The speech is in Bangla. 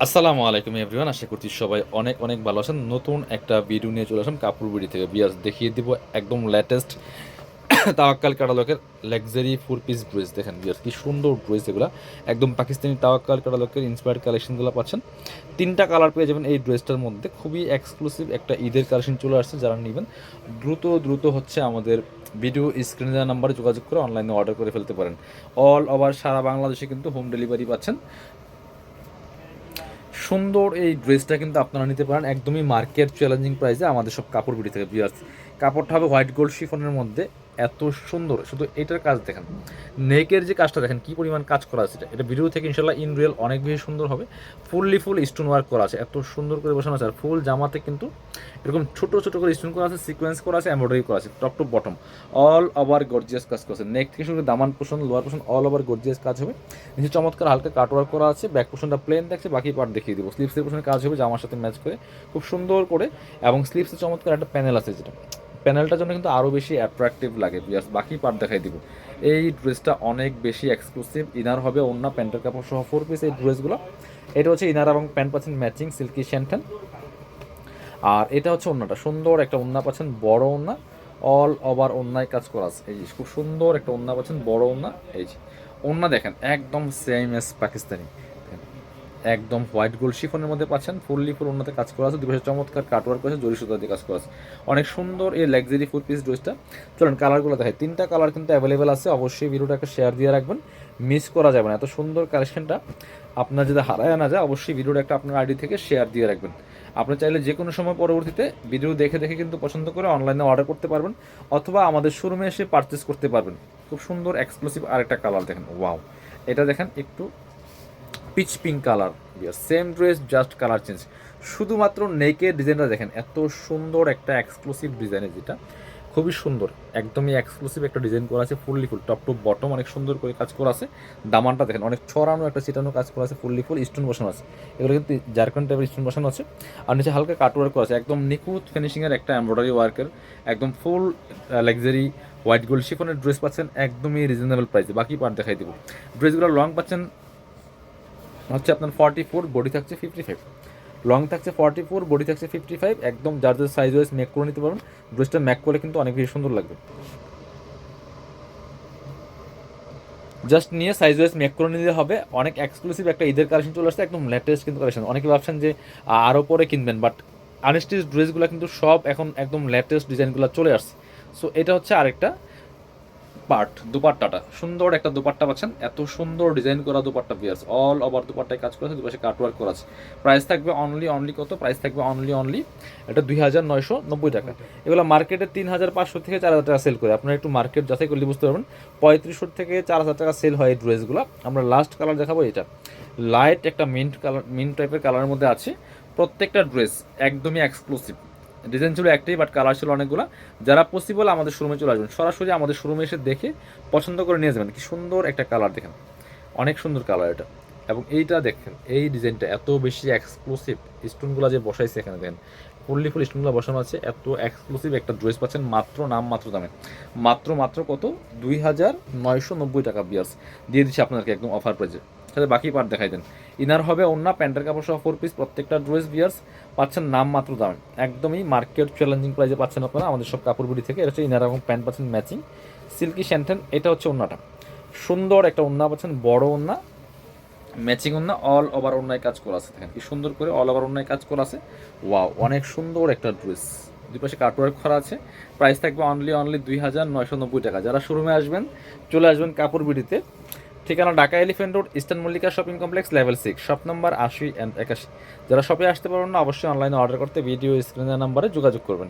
আসসালামু আলাইকুম এভরিওয়ান, আশা করছি সবাই অনেক অনেক ভালো আছেন। নতুন একটা ভিডিও নিয়ে চলে আসলাম কাপড় বিডি থেকে। বিয়ার্স দেখিয়ে দিব একদম লেটেস্ট তাওয়াক্কাল ক্যাটালগের লাক্সারি 4 পিস ড্রেস। দেখেন বিয়ার্স কি সুন্দর ড্রেস এগুলো, একদম পাকিস্তানি তাওয়াক্কাল ক্যাটালগের ইন্সপায়ার্ড কালেকশনগুলো পাচ্ছেন। 3টা কালার পেয়ে যাবেন এই ড্রেসটার মধ্যে। খুবই এক্সক্লুসিভ একটা ঈদের কালেকশন চলে আসছে। যারা নেবেন দ্রুত দ্রুত হচ্ছে আমাদের ভিডিও স্ক্রিনে দেওয়া নাম্বারে যোগাযোগ করে অনলাইনে অর্ডার করে ফেলতে পারেন। অল ওভার সারা বাংলাদেশে কিন্তু হোম ডেলিভারি পাচ্ছেন। সুন্দর এই ড্রেসটা কিন্তু আপনারা নিতে পারেন একদমই মার্কেট চ্যালেঞ্জিং প্রাইসে আমাদের সব কাপড় বিড়ি থেকে। ভিউয়ার্স কাপড়টা হবে হোয়াইট গোল্ড শিফনের মধ্যে, এত সুন্দর। শুধু এটার কাজ দেখেন, নেকের যে কাজটা দেখেন কি পরিমাণ কাজ করা আছে। এটা ভিডিও থেকে ইনশাল্লাহ ইন রিয়েল অনেক বেশি সুন্দর হবে। ফুল স্টোন ওয়ার্ক করা আছে, এত সুন্দর করে বসানো আছে। আর ফুল জামাতে কিন্তু এরকম ছোট ছোট করে স্টোন করা আছে, সিকোয়েন্স করা আছে, এমব্রয়ডারি করা আছে top to bottom. All over gorgeous কাজ করা আছে। নেক থেকে শুরু করে দামান portion, lower portion all over gorgeous কাজ হবে। নিচে চমৎকার হালকা কাটওয়ার্ক করা আছে। ব্যাক পোর্শনটা প্লেন দেখছে, বাকি পার্ট দেখিয়ে দিব। স্লিপসের পোর্শনের কাজ হবে জামার সাথে ম্যাচ করে খুব সুন্দর করে, এবং স্লিপসে চমৎকার একটা প্যানেল আছে, যেটা প্যানেলটার জন্য কিন্তু আরও বেশি অ্যাট্রাকটিভ লাগে। প্লাস বাকি পার্ট দেখাই দিব। এই ড্রেসটা অনেক বেশি এক্সক্লুসিভ। ইনার হবে ওন্না প্যান্টের কাপড় সহ 4 পিস এই ড্রেসগুলো। এটা হচ্ছে ইনার এবং প্যান্ট পাচ্ছেন ম্যাচিং সিল্কি শ্যান্টেন। আর এটা হচ্ছে ওন্নাটা, সুন্দর একটা ওন্না পাচ্ছেন, বড় ওন্না। অল ওভার ওন্নায় কাজ করা আছে। এই যে খুব সুন্দর একটা ওন্না পাচ্ছেন, বড় ওন্না। এই যে ওন্না দেখেন একদম সেম এস পাকিস্তানি, একদম হোয়াইট গোল্ড শিফনের মধ্যে পাচ্ছেন। ফুল ওন্নাতে কাজ করা আছে, দুপাশে চমৎকার কাটওয়ার্ক করেছে, জরি সুতা দিয়ে কাজ করা আছে। অনেক সুন্দর এই লাক্সারি 4 পিস ড্রেসটা। চলুন কালারগুলো দেখাই। 3টা কালার কিন্তু অ্যাভেলেবেল আছে। অবশ্যই ভিডিওটা একটা শেয়ার দিয়ে রাখবেন, মিস করা যাবে না। এত সুন্দর কালেকশনটা আপনার যদি হারায় না যায়, অবশ্যই ভিডিওটা একটা আপনার আইডি থেকে শেয়ার দিয়ে রাখবেন। আপনি চাইলে যে কোনো সময় পরবর্তীতে ভিডিও দেখে দেখে কিন্তু পছন্দ করে অনলাইনে অর্ডার করতে পারবেন, অথবা আমাদের শোরুমে এসে পারচেস করতে পারবেন। খুব সুন্দর এক্সক্লুসিভ আরেকটা কালার দেখেন, ওয়াও। এটা দেখেন একটু pitch pink colour. Same dress, just colour change. শুধুমাত্র নেকের ডিজাইনটা দেখেন, এত সুন্দর একটা এক্সক্লুসিভ ডিজাইনের, যেটা খুবই সুন্দর। একদমই এক্সক্লুসিভ একটা ডিজাইন করা আছে, ফুল টপ টু বটম অনেক সুন্দর করে কাজ করা আছে। দামানটা দেখেন অনেক ছড়ানো একটা ছিটানো কাজ করা আছে, ফুল স্টোন বসানো আছে। এগুলো কিন্তু জারকান টাইপের স্টোন বসানো আছে। আর নিচে হালকা কাট ওয়ার্ক করা আছে, একদম নিখুঁত ফিনিশিংয়ের একটা এমব্রয়ডারি ওয়ার্কের একদম ফুল লাক্সারি হোয়াইট গোল্ড শিফনের ড্রেস পাচ্ছেন একদমই রিজনেবল প্রাইসে। বাকি পার্ট দেখাই দেবো। ড্রেসগুলো লং পাচ্ছেন হচ্ছে আপনার 44, বডি থাকছে 55। লং থাকছে 44, বডি থাকছে 55। একদম যার যার সাইজ ওয়াইজ মেক করে নিতে পারবেন। ড্রেসটা ম্যাক করলে কিন্তু অনেক বেশি সুন্দর লাগবে। জাস্ট নিয়ে সাইজ ওয়াইজ মেক করে নিতে হবে। অনেক এক্সক্লুসিভ একটা ঈদের কালেকশন চলে আসছে, একদম লেটেস্ট কিন্তু কালেকশন। অনেকে ভাবছেন যে আরও পরে কিনবেন, বাট আনস্টিচ ড্রেসগুলো কিন্তু সব এখন একদম লেটেস্ট ডিজাইনগুলো চলে আসছে। সো এটা হচ্ছে আরেকটা পার্ট। দুপাট্টাটা সুন্দর একটা দুপাট্টা পাচ্ছেন, এত সুন্দর ডিজাইন করা দুপাট্টা। বিয়ার্স অল ওভার দুপাট্টায় কাজ করেছে, দুপাশে কাটওয়ার্ক করা আছে। প্রাইস থাকবে অনলি কত? প্রাইস থাকবে অনলি এটা 2990 টাকা। এগুলো মার্কেটে 3500 থেকে 4000 টাকা সেল করে। আপনারা একটু মার্কেট যাচাই করলে বুঝতে পারবেন 3500 থেকে 4000 টাকা সেল হয় এই ড্রেসগুলো। আমরা লাস্ট কালার দেখাবো, এটা লাইট একটা মিন্ট কালার, মিন্ট টাইপের কালারের মধ্যে আছে। প্রত্যেকটা ড্রেস একদমই এক্সক্লুসিভ। ডিজাইন ছিল একটাই, বাট কালার ছিল অনেকগুলো। যারা পসিবল আমাদের শোরুমে চলে আসবেন, সরাসরি আমাদের শোরুমে এসে দেখে পছন্দ করে নিয়ে যাবেন। কি সুন্দর একটা কালার দেখেন, অনেক সুন্দর কালার এটা। এবং এইটা দেখেন, এই ডিজাইনটা এত বেশি এক্সক্লুসিভ। স্টোনগুলো যে বসাইছে এখানে দেখেন, ফুল স্টোনগুলো বসানো আছে। এত এক্সক্লুসিভ একটা ড্রেস পাচ্ছেন মাত্র নামমাত্র দামে। মাত্র কত? 2990 টাকা। বিয়ার্স দিয়ে দিচ্ছি আপনাদেরকে একদম অফার প্রাইজে। সাথে বাকি পার্ট দেখাই দেন। ইনার হবে ওন্না প্যান্টের কাপড় সহ 4 পিস। প্রত্যেকটা ড্রেস বিয়ার্স পাচ্ছেন নামমাত্র দামে, একদমই মার্কেট চ্যালেঞ্জিং প্রাইসে পাচ্ছেন আপনারা আমাদের সব কাপড় বিড়ি থেকে। এটা হচ্ছে ইনার এবং প্যান্ট পাচ্ছেন ম্যাচিং সিল্কি শ্যান্টেন। এটা হচ্ছে ওন্নাটা, সুন্দর একটা ওন্না পাচ্ছেন, বড় ওন্না, ম্যাচিং ওন্না। অল ওভার ওন্নায় কাজ করা আছে, দেখেন কি সুন্দর করে অল ওভার ওন্নায় কাজ করা আছে। ওয়াও, অনেক সুন্দর একটা ড্রেস। দুই পাশে কাটওয়ার্ক করা আছে। প্রাইস থাকবে অনলি 2990 টাকা। যারা শোরুমে আসবেন, চলে আসবেন কাপড় বিড়িতে। ঠিকানা Dhaka elephant road, eastern Mallika shopping complex, level 6, shop number 80 and 81। যারা শপে আসতে পারবেন না, অবশ্যই অনলাইনে অর্ডার করতে ভিডিও স্ক্রিনের নাম্বারে যোগাযোগ করবেন।